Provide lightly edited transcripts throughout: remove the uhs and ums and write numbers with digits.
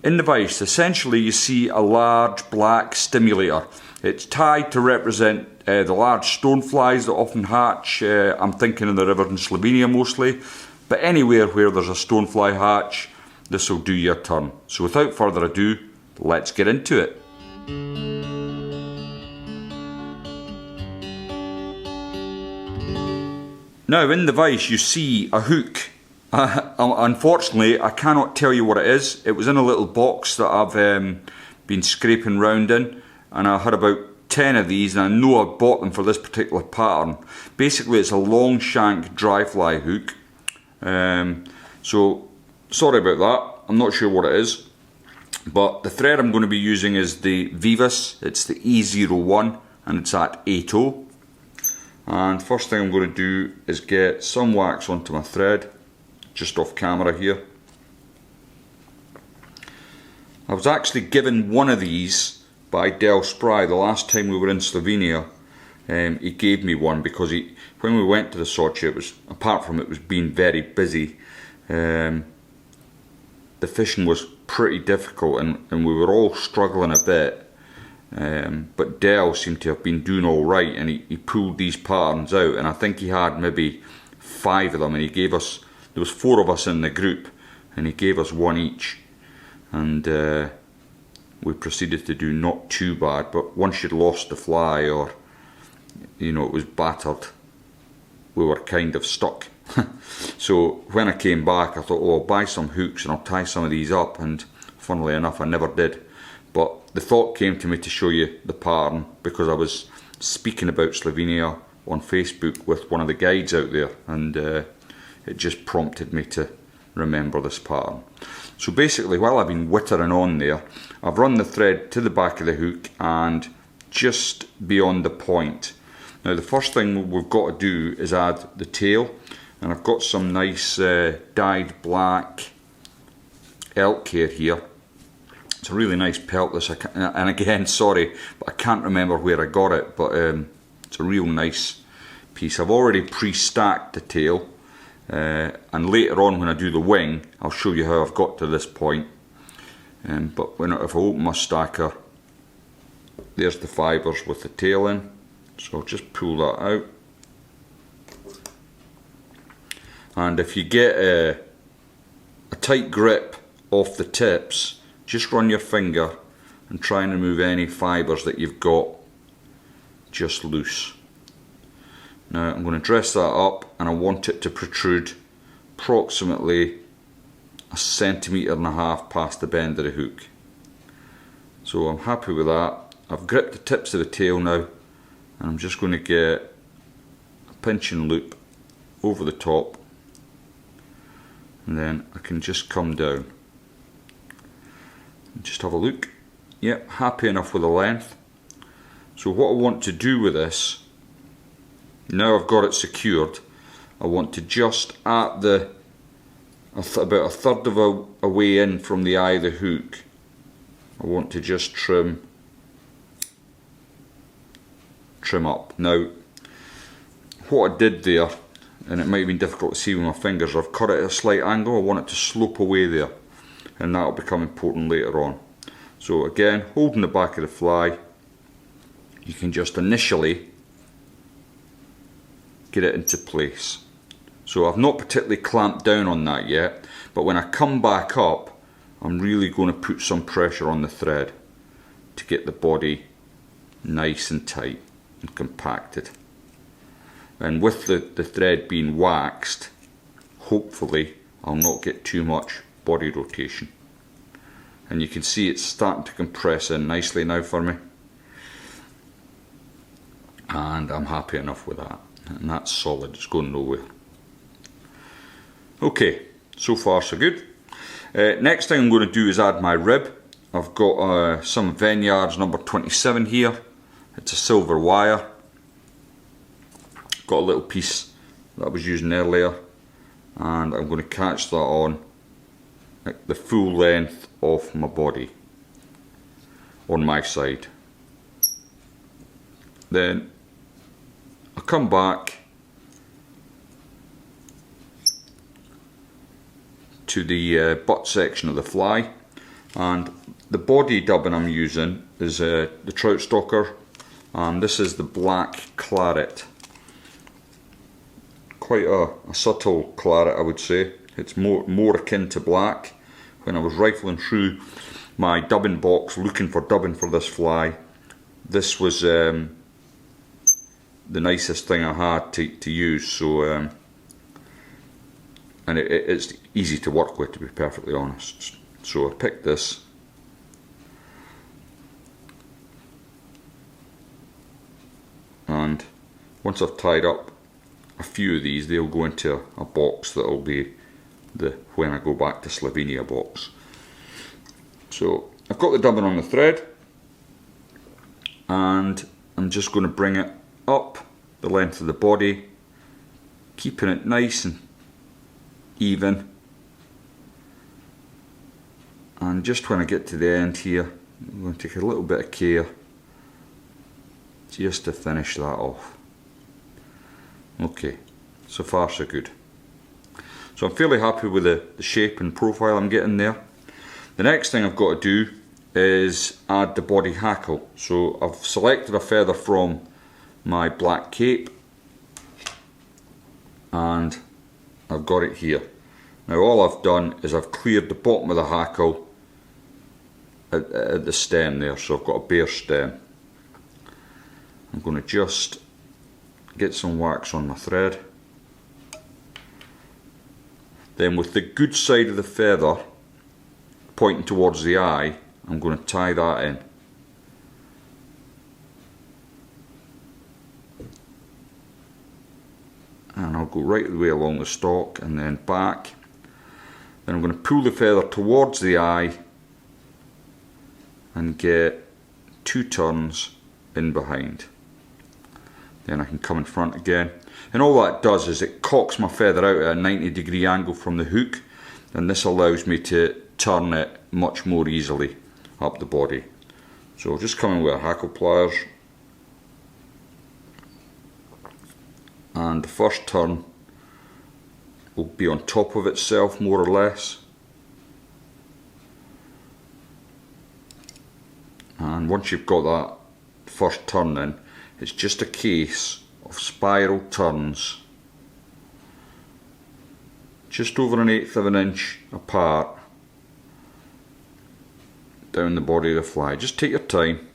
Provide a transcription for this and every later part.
in the vise, essentially you see a large black stimulator. It's tied to represent the large stoneflies that often hatch. I'm thinking in the river in Slovenia mostly, but anywhere where there's a stonefly hatch, this will do your turn. So without further ado, let's get into it. Now in the vise you see a hook. Unfortunately I cannot tell you what it is. It was in a little box that I've been scraping round in, and I had about 10 of these, and I know I bought them for this particular pattern. Basically it's a long shank dry fly hook. So sorry about that, I'm not sure what it is. But the thread I'm going to be using is the Vivas. It's the E01 and it's at 80. And first thing I'm going to do is get some wax onto my thread, just off camera here. I was actually given one of these by Spry the last time we were in Slovenia. He gave me one because when we went to the Soca, it was, apart from it was being very busy, the fishing was pretty difficult and we were all struggling a bit. But Del seemed to have been doing alright, and he pulled these patterns out, and I think he had maybe 5 of them, and he gave us, there was 4 of us in the group, and he gave us one each, and we proceeded to do not too bad. But once you'd lost the fly, or you know, it was battered, we were kind of stuck. So when I came back I thought, oh, I'll buy some hooks and I'll tie some of these up, and funnily enough I never did. But the thought came to me to show you the pattern because I was speaking about Slovenia on Facebook with one of the guides out there, and it just prompted me to remember this pattern. So basically, while I've been whittering on there, I've run the thread to the back of the hook and just beyond the point. Now the first thing we've got to do is add the tail, and I've got some nice dyed black elk hair here. It's a really nice pelt this, and again sorry, but I can't remember where I got it, but it's a real nice piece. I've already pre-stacked the tail, and later on when I do the wing I'll show you how I've got to this point. But if I open my stacker, there's the fibres with the tail in, so I'll just pull that out. And if you get a tight grip off the tips, just run your finger and try and remove any fibres that you've got just loose. Now I'm going to dress that up, and I want it to protrude approximately 1.5 centimetres past the bend of the hook. So I'm happy with that. I've gripped the tips of the tail now, and I'm just going to get a pinching loop over the top, and then I can just come down. Just have a look. Yep, happy enough with the length. So what I want to do with this, now I've got it secured, I want to just at the about 1/3 of a way in from the eye of the hook, I want to just trim up. Now what I did there, and it might have been difficult to see with my fingers, I've cut it at a slight angle. I want it to slope away there, and that will become important later on. So again, holding the back of the fly, you can just initially get it into place. So I've not particularly clamped down on that yet, but when I come back up, I'm really going to put some pressure on the thread to get the body nice and tight and compacted. And with the thread being waxed, hopefully I'll not get too much body rotation. And you can see it's starting to compress in nicely now for me, and I'm happy enough with that, and that's solid, it's going nowhere. Okay, so far so good. Next thing I'm going to do is add my rib. I've got some Vineyards number 27 here. It's a silver wire. Got a little piece that I was using earlier, and I'm going to catch that on like the full length of my body on my side. Then I come back to the butt section of the fly, And the body dubbing I'm using is the Trout Stalker, and this is the black claret. Quite a subtle claret, I would say. It's more akin to black. When I was rifling through my dubbing box looking for dubbing for this fly, this was the nicest thing I had to use. So and it's easy to work with, to be perfectly honest. So I picked this, and once I've tied up a few of these, they'll go into a box that'll be the when I go back to Slovenia box. So I've got the dubbing on the thread, and I'm just going to bring it up the length of the body, keeping it nice and even. And just when I get to the end here, I'm going to take a little bit of care just to finish that off. Okay, so far so good. So I'm fairly happy with the shape and profile I'm getting there. The next thing I've got to do is add the body hackle. So I've selected a feather from my black cape, and I've got it here. Now all I've done is I've cleared the bottom of the hackle at the stem there, so I've got a bare stem. I'm going to just get some wax on my thread. Then with the good side of the feather pointing towards the eye, I'm going to tie that in. And I'll go right the way along the stalk and then back. Then I'm going to pull the feather towards the eye and get 2 turns in behind. Then I can come in front again. And all that does is it cocks my feather out at a 90-degree angle from the hook, and this allows me to turn it much more easily up the body. So I'll just come in with a hackle pliers, and the first turn will be on top of itself more or less. And once you've got that first turn in, it's just a case of spiral turns just over 1/8 of an inch apart down the body of the fly. Just take your time,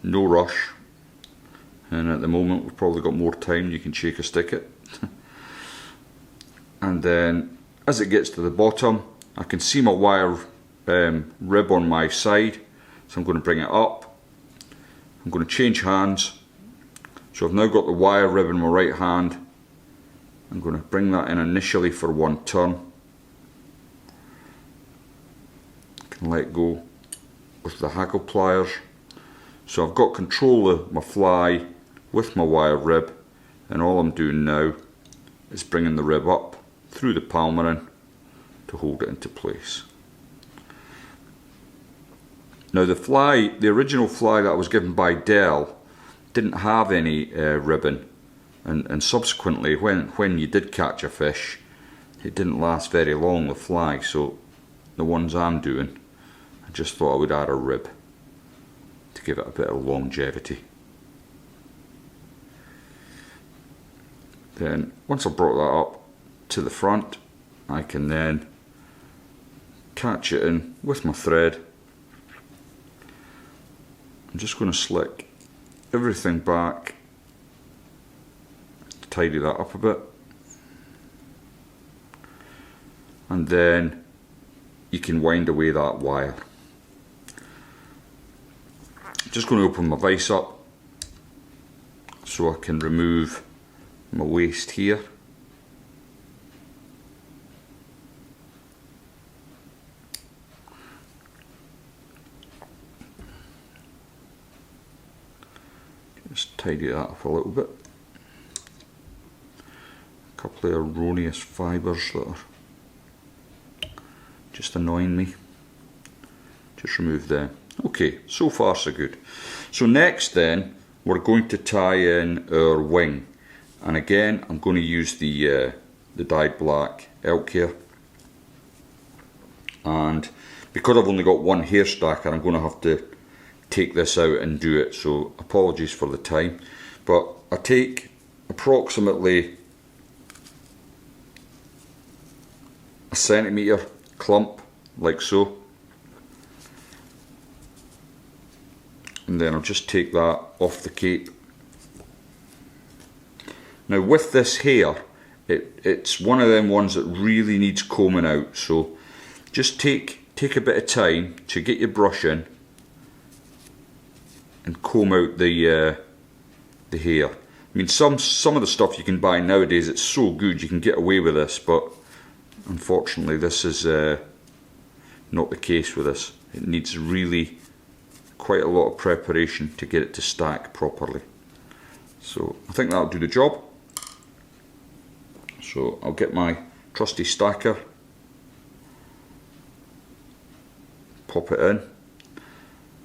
no rush, and at the moment we've probably got more time, you can shake a stick it. And then as it gets to the bottom, I can see my wire rib on my side, so I'm going to bring it up. I'm going to change hands, so I've now got the wire rib in my right hand. I'm going to bring that in initially for 1 turn. I can let go with the hackle pliers. So I've got control of my fly with my wire rib, and all I'm doing now is bringing the rib up through the palmarin to hold it into place. Now the original fly that I was given by Dell didn't have any ribbon, and subsequently when you did catch a fish, it didn't last very long, the fly. So the ones I'm doing, I just thought I would add a rib to give it a bit of longevity. Then once I've brought that up to the front, I can then catch it in with my thread. I'm just going to slick everything back, tidy that up a bit, and then you can wind away that wire. I'm just going to open my vise up so I can remove my waste here. Just tidy that up a little bit. A couple of erroneous fibres that are just annoying me. Just remove them. Okay, so far so good. So next then, we're going to tie in our wing. And again, I'm going to use the dyed black elk here. and because I've only got one hair stacker, I'm going to have to take this out and do it, so apologies for the time. But I take approximately a centimetre clump, like so, and then I'll just take that off the cape. Now with this hair, it's one of them ones that really needs combing out, so just take a bit of time to get your brush in and comb out the hair. I mean, some of the stuff you can buy nowadays, it's so good you can get away with this, but unfortunately this is not the case with this. It needs really quite a lot of preparation to get it to stack properly. So I think that'll do the job. So I'll get my trusty stacker, pop it in,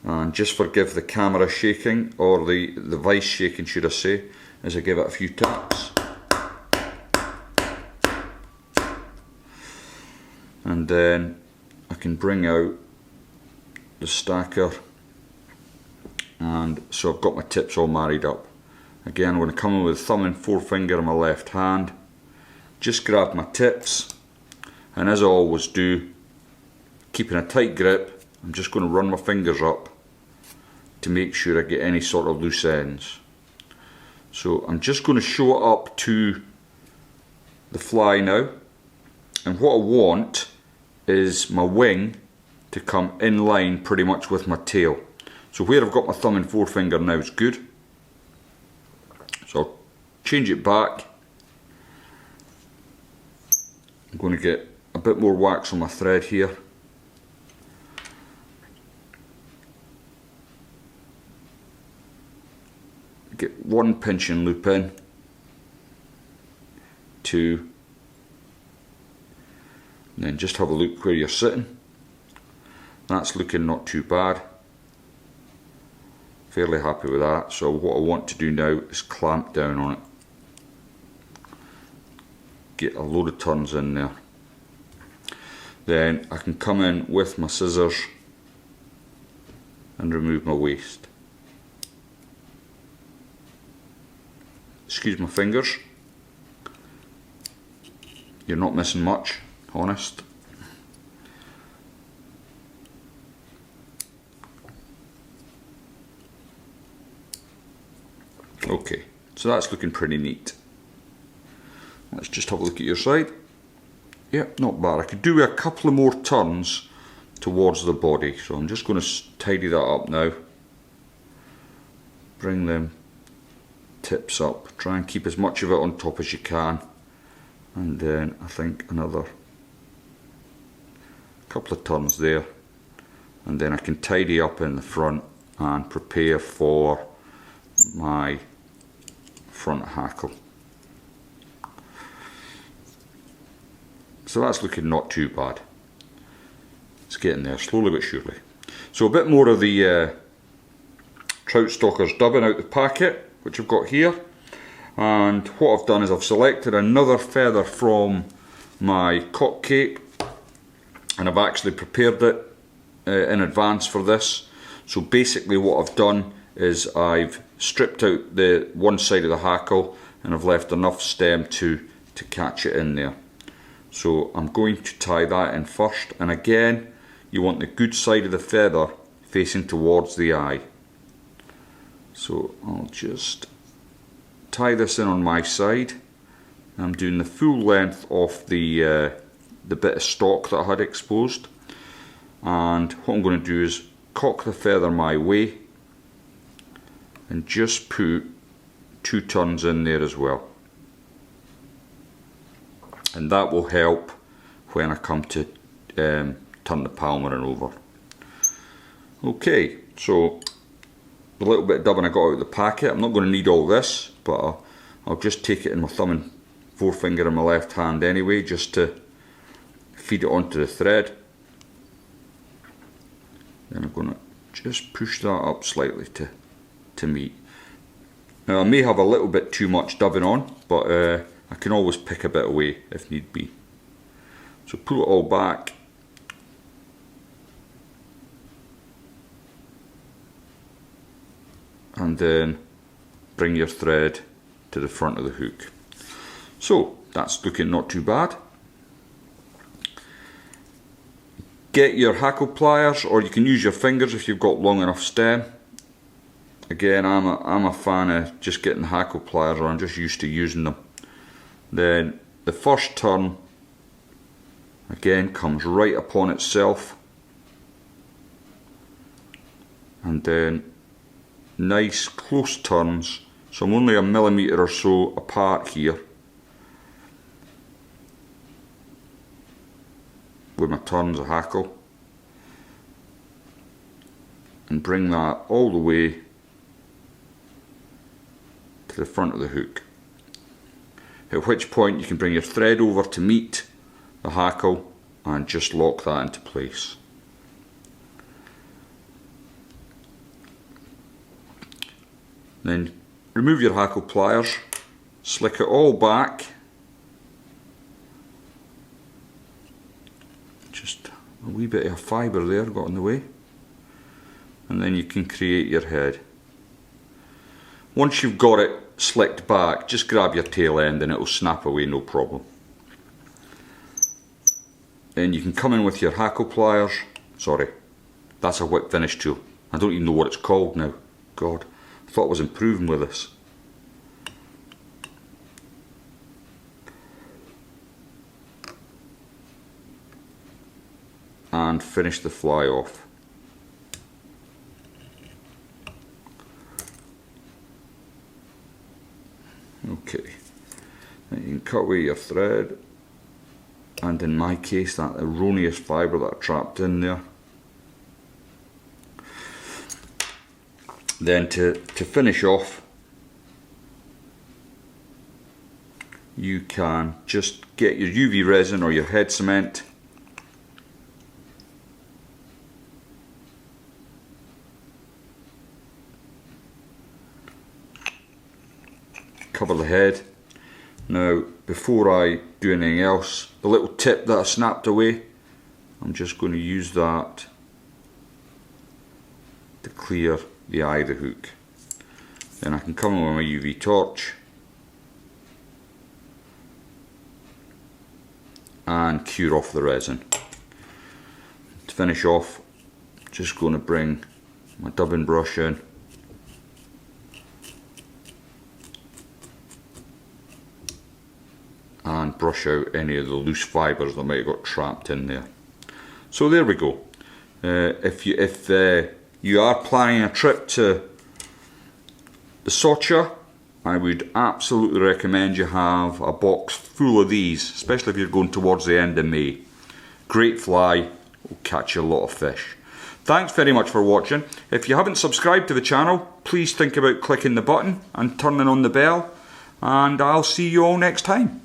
and just forgive the camera shaking, or the vice shaking should I say, as I give it a few taps. And then I can bring out the stacker, and so I've got my tips all married up. Again, I'm going to come in with thumb and forefinger in my left hand, just grab my tips, and as I always do, keeping a tight grip, I'm just going to run my fingers up to make sure I get any sort of loose ends. So I'm just going to show it up to the fly now, and what I want is my wing to come in line pretty much with my tail. So where I've got my thumb and forefinger now is good. So I'll change it back. I'm going to get a bit more wax on my thread here. Get one pinch and loop in, 2, and then just have a look where you're sitting. That's looking not too bad. Fairly happy with that. So what I want to do now is clamp down on it. Get a load of turns in there. Then I can come in with my scissors and remove my waste. Excuse my fingers. You're not missing much, honest. Okay, so that's looking pretty neat. Let's just have a look at your side. Yep, not bad. I could do a couple of more turns towards the body, so I'm just going to tidy that up now. Bring them tips up. Try and keep as much of it on top as you can. And then I think another couple of turns there. And then I can tidy up in the front and prepare for my front hackle. So that's looking not too bad. It's getting there slowly but surely. So a bit more of the trout stalkers dubbing out the packet, which I've got here. And what I've done is I've selected another feather from my cock cape, and I've actually prepared it in advance for this. So basically what I've done is I've stripped out the one side of the hackle, and I've left enough stem to catch it in there. So I'm going to tie that in first, and again you want the good side of the feather facing towards the eye. So I'll just tie this in on my side. I'm doing the full length of the bit of stalk that I had exposed, and what I'm going to do is cock the feather my way and just put 2 turns in there as well, and that will help when I come to turn the palmering over. Okay, so the little bit of dubbing I got out of the packet, I'm not going to need all this, but I'll just take it in my thumb and forefinger in my left hand anyway, just to feed it onto the thread. Then I'm going to just push that up slightly to meet. Now I may have a little bit too much dubbing on, but I can always pick a bit away if need be. So pull it all back and then bring your thread to the front of the hook. So that's looking not too bad. Get your hackle pliers, or you can use your fingers if you've got long enough stem. Again, I'm a fan of just getting the hackle pliers, or I'm just used to using them. Then the first turn again comes right upon itself, and then nice close turns, so I'm only a millimetre or so apart here with my turns of hackle, and bring that all the way to the front of the hook, at which point you can bring your thread over to meet the hackle and just lock that into place. Then remove your hackle pliers, slick it all back, just a wee bit of fibre there got in the way, and then you can create your head. Once you've got it slicked back, just grab your tail end and it will snap away, no problem. Then you can come in with your hackle pliers. Sorry, that's a whip finish tool. I don't even know what it's called now. God, I thought I was improving with this. And finish the fly off. Okay, then you can cut away your thread, and in my case that erroneous fibre that I trapped in there. Then to finish off, you can just get your UV resin or your head cement, cover the head. Now before I do anything else, the little tip that I snapped away, I'm just going to use that to clear the eye of the hook. Then I can come in with my UV torch and cure off the resin. To finish off, just going to bring my dubbing brush in and brush out any of the loose fibres that might have got trapped in there. So there we go. If you are planning a trip to the Soca, I would absolutely recommend you have a box full of these, especially if you're going towards the end of May. Great fly, will catch you a lot of fish. Thanks very much for watching. If you haven't subscribed to the channel, please think about clicking the button and turning on the bell, and I'll see you all next time.